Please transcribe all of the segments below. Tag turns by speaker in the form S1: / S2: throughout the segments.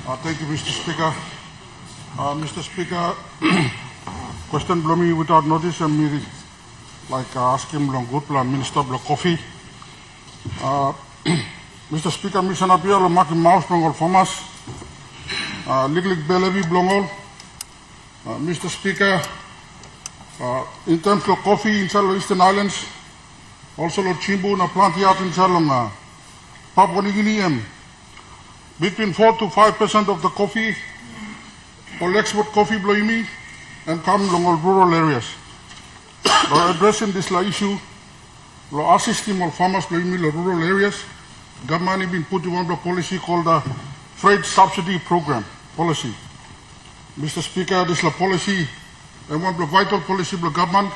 S1: Thank you, Mr. Speaker. Mr. Speaker, question below me without notice and me ask him long good plan Minister of Coffee. Mr. Speaker, Mission Appeal lo making mouse long all farmers. Lig Belevi blongol. Mr. Speaker, in terms of coffee in the Eastern Islands, also lo Chimbu na plant yard in Papua New Guinea. Between 4 to 5% of the coffee, all export coffee bloimi, and come along all rural areas. By addressing this issue, lo assisting all farmers bloimi the rural areas, government has been put in one policy called the Freight Subsidy Program policy. Mr. Speaker, this is a policy, and one vital policy of the government.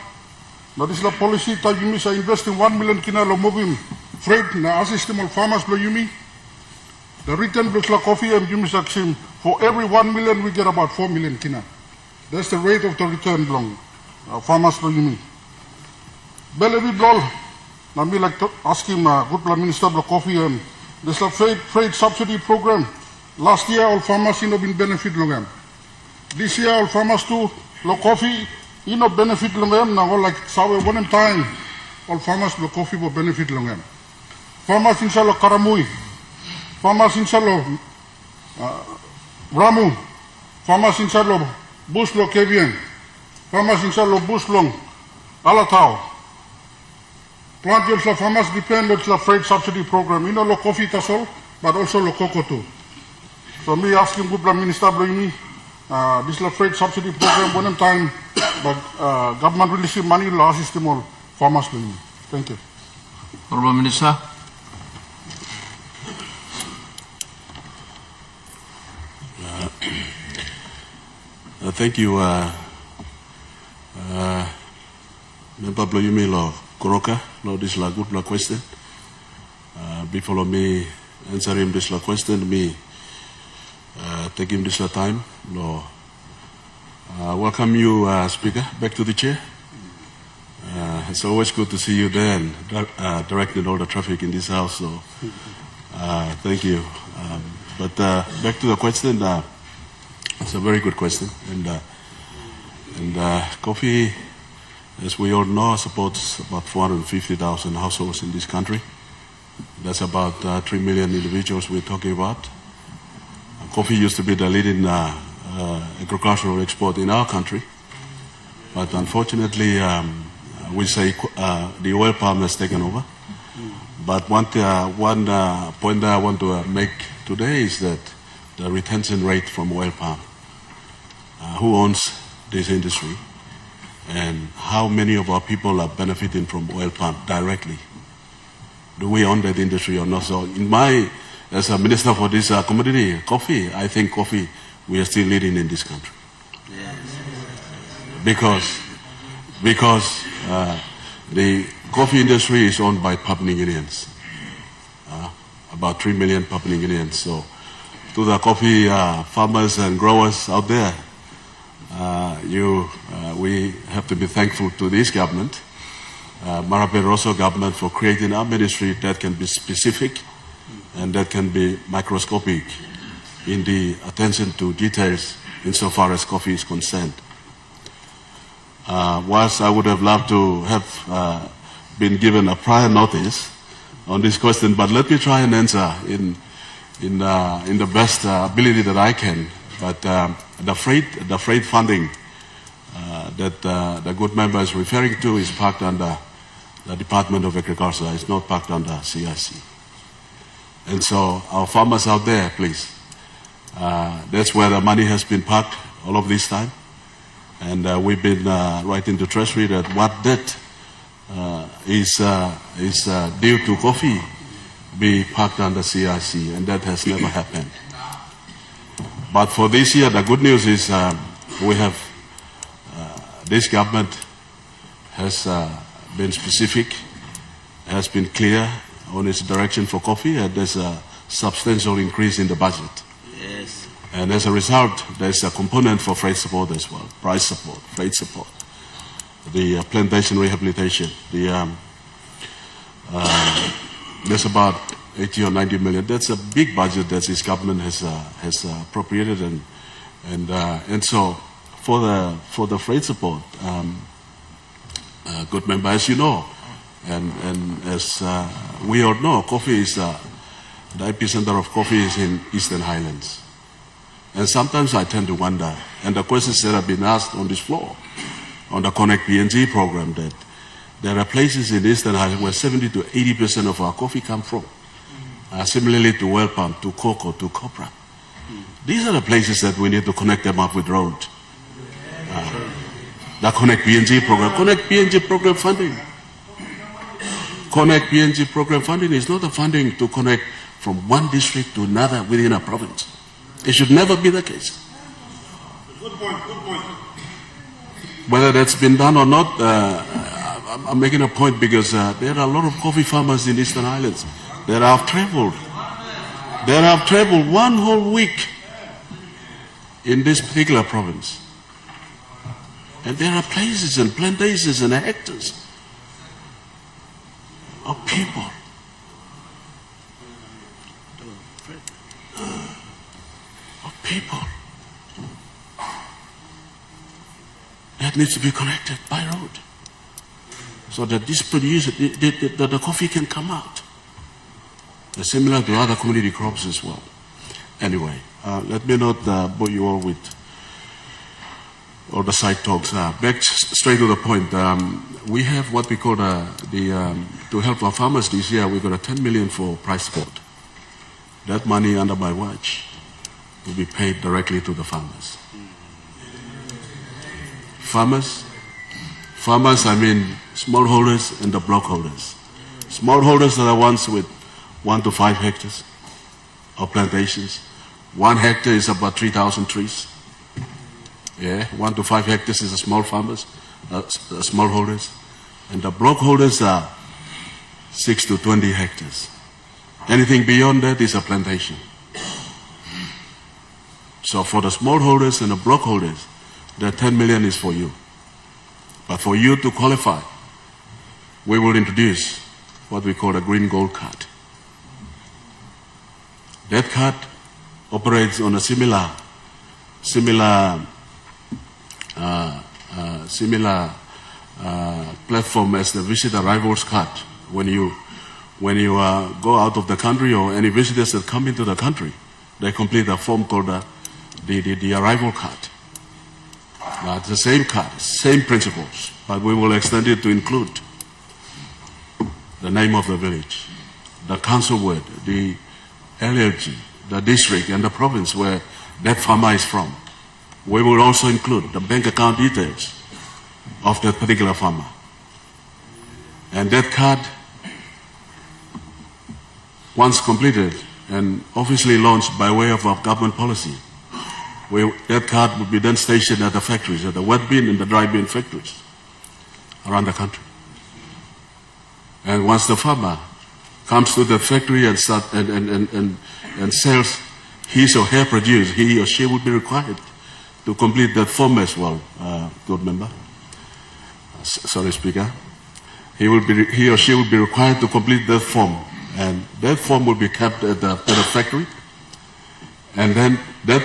S1: Now this is a policy that you are investing 1 million kina lo moving freight na assisting all farmers bloimi. The return of coffee and Jumisaksim, for every 1 million, we get about 4 million kina. That's the rate of the return belong. Farmers lo yumi. Belevi blol. Now me like to ask him, good plan Minister of Coffee and this freight subsidy program. Last year, all farmers in been benefit longam. This year, all farmers too, lo coffee, benefit longam. Now all like sawe one time, all farmers lo coffee will benefit longam. Farmers inshallah karamui. Farmers in Salo, Ramu, farmers in Salo, Buslo Kevian, farmers in Salo, Buslong, Alatau. Plant yields farmers depend on the freight subsidy program. Lo coffee tasol, but also lo cocoa too. So me asking Gupla Minister Bloimi, this is freight subsidy program one time, but government releasing money to assist them all farmers Bloimi. Thank you.
S2: Honorable Minister.
S3: Thank you, Member Bloyumi lo Koroka. No, this is a good question. Before me answering this question, me take him this time. No, welcome you, Speaker, back to the chair. It's always good to see you there and directing all the traffic in this house. So, thank you. But back to the question. It's a very good question, and coffee, as we all know, supports about 450,000 households in this country. That's about 3 million individuals we're talking about. Coffee used to be the leading agricultural export in our country, but unfortunately, we say the oil palm has taken over. But one point that I want to make today is that the retention rate from oil palm. Who owns this industry and how many of our people are benefiting from oil palm directly? Do we own that industry or not? So as a minister for this commodity, coffee, I think coffee, we are still leading in this country. Yes. Because the coffee industry is owned by Papua New Guineans, about 3 million Papua New Guineans. So to the coffee farmers and growers out there, we have to be thankful to this government, Marape Rosso government, for creating a ministry that can be specific and that can be microscopic in the attention to details insofar as coffee is concerned. Whilst I would have loved to have been given a prior notice on this question, but let me try and answer in the best ability that I can. But the freight funding that the good member is referring to is parked under the Department of Agriculture. It's not parked under CIC. And so our farmers out there, please, that's where the money has been parked all of this time. And we've been writing to Treasury that what debt is due to coffee be parked under CIC, and that has never happened. But for this year, the good news is we have, this government has been specific, has been clear on its direction for coffee, and there's a substantial increase in the budget.
S2: Yes.
S3: And as a result, there's a component for freight support as well, price support, freight support, the plantation rehabilitation. There's about 80 or 90 million. That's a big budget that this government has appropriated, and so for the freight support, good member, as you know, and as we all know, coffee is the epicenter of coffee is in Eastern Highlands, and sometimes I tend to wonder, and the questions that have been asked on this floor, on the Connect PNG program, that there are places in Eastern Highlands where 70 to 80% of our coffee come from. Similarly to well palm, to cocoa, to copra. These are the places that we need to connect them up with road. The Connect PNG program. Connect PNG program funding. Connect PNG program funding is not a funding to connect from one district to another within a province. It should never be the case.
S1: Good point.
S3: Whether that's been done or not, I'm making a point because there are a lot of coffee farmers in Eastern Highlands that have traveled. That have traveled one whole week in this particular province. And there are places and plantations and hectares of people that needs to be connected by road so that this produce, the coffee can come out. They're similar to other community crops as well. Anyway, let me not bore you all with all the side talks. Back straight to the point. We have what we call to help our farmers this year, we got a 10 million for price support. That money under my watch will be paid directly to the farmers. Farmers, I mean smallholders and the blockholders. Smallholders are the ones with 1 to 5 hectares of plantations. 1 hectare is about 3,000 trees. 1 to 5 hectares is the small farmers, smallholders. And the blockholders are 6 to 20 hectares. Anything beyond that is a plantation. So for the smallholders and the blockholders, the 10 million is for you. But for you to qualify, we will introduce what we call a green gold card. That card operates on a similar platform as the visit arrivals card. When you go out of the country, or any visitors that come into the country, they complete a form called the arrival card. It's the same card, same principles, but we will extend it to include the name of the village, the council word, the LLG, the district and the province where that farmer is from. We will also include the bank account details of that particular farmer. And that card, once completed and officially launched by way of our government policy, that card will be then stationed at the factories, at the wet bin and the dry bin factories around the country. And once the farmer comes to the factory and sells his or her produce, he or she will be required to complete that form as well, good member. Sorry, Speaker. He or she will be required to complete that form, and that form will be kept at the factory. And then that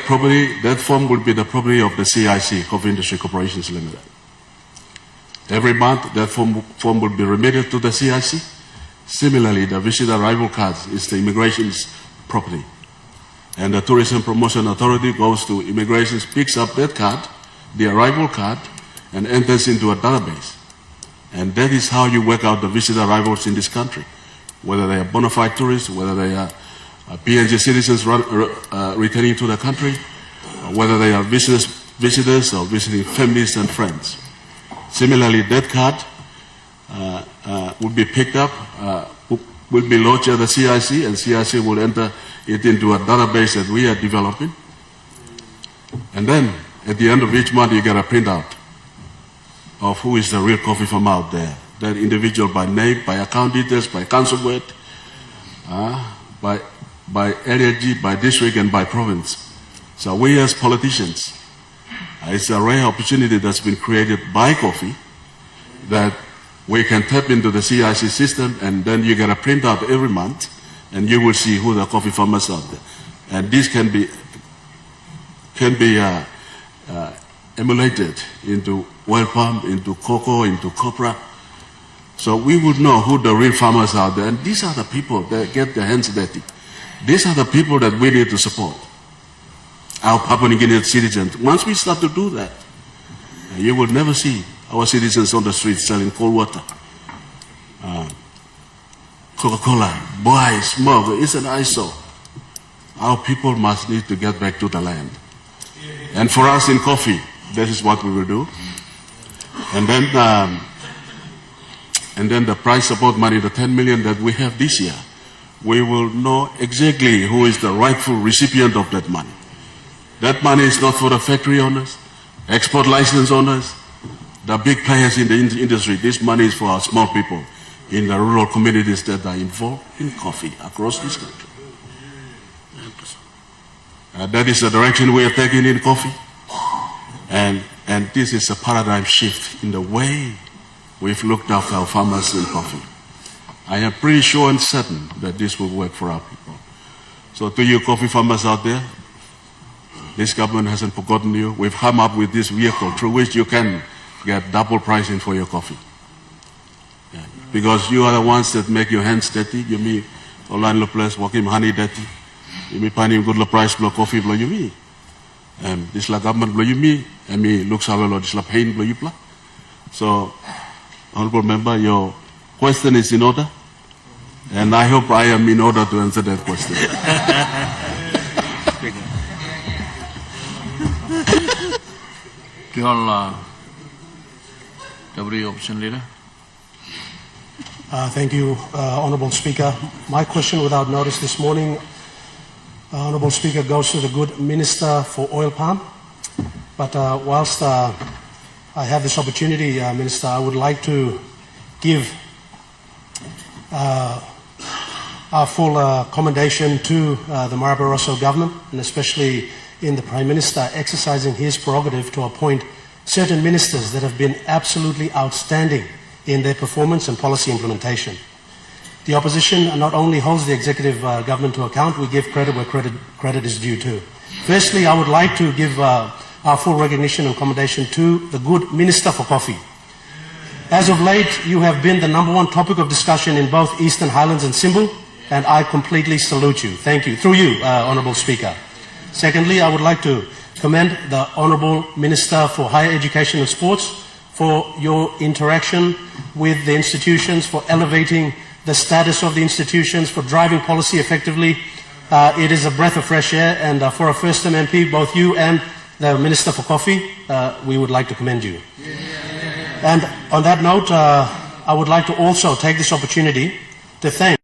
S3: form will be the property of the CIC, Coffee Industry Corporations Limited. Every month, that form will be remitted to the CIC. Similarly, the visit arrival cards is the immigration's property. And the Tourism Promotion Authority goes to immigration, picks up that card, the arrival card, and enters into a database. And that is how you work out the visit arrivals in this country, whether they are bona fide tourists, whether they are PNG citizens returning to the country, whether they are visitors or visiting families and friends. Similarly, that card will be picked up, will be lodged at the CIC, and CIC will enter it into a database that we are developing. And then, at the end of each month, you get a printout of who is the real coffee farmer out there. That individual by name, by account details, by council word, by LLG, by district, and by province. So we as politicians, it's a rare opportunity that's been created by coffee that we can tap into the CIC system, and then you get a printout every month and you will see who the coffee farmers are there. And this can be emulated into oil palm, into cocoa, into copra. So we would know who the real farmers are there. And these are the people that get their hands dirty. These are the people that we need to support. Our Papua New Guinean citizens. Once we start to do that, you will never see our citizens on the streets selling cold water, Coca-Cola, boy, smoke, it's an eyesore. Our people must need to get back to the land. And for us in coffee, this is what we will do. And then the price support money, the 10 million that we have this year, we will know exactly who is the rightful recipient of that money. That money is not for the factory owners, export license owners, the big players in the industry. This money is for our small people in the rural communities that are involved in coffee across this country. That is the direction we are taking in coffee. And this is a paradigm shift in the way we've looked after our farmers in coffee. I am pretty sure and certain that this will work for our people. So to you coffee farmers out there, this government hasn't forgotten you. We've come up with this vehicle through which you can get double pricing for your coffee. Yeah. Because you are the ones that make your hands dirty. You me, online lo place, walking honey dirty. You me finding good lo price blow coffee blow you me. This la government blow you me, and me looks how well this la pain blow you pla. So, honorable member, your question is in order, and I hope I am in order to answer that question.
S2: Kihol, W option leader.
S4: Thank you, Honourable Speaker. My question without notice this morning, Honourable Speaker, goes to the good Minister for Oil Palm. But whilst I have this opportunity, Minister, I would like to give our full commendation to the Marlborough Rosso government, and especially in the Prime Minister exercising his prerogative to appoint certain ministers that have been absolutely outstanding in their performance and policy implementation. The opposition not only holds the executive government to account, we give credit where credit is due too. Firstly, I would like to give our full recognition and commendation to the good Minister for Coffee. As of late, you have been the #1 topic of discussion in both Eastern Highlands and Simbu, and I completely salute you. Thank you. Through you, Honourable Speaker. Secondly, I would like to commend the Honourable Minister for Higher Education and Sports for your interaction with the institutions, for elevating the status of the institutions, for driving policy effectively. It is a breath of fresh air, and for a first-time MP, both you and the Minister for Coffee, we would like to commend you. And on that note, I would like to also take this opportunity to thank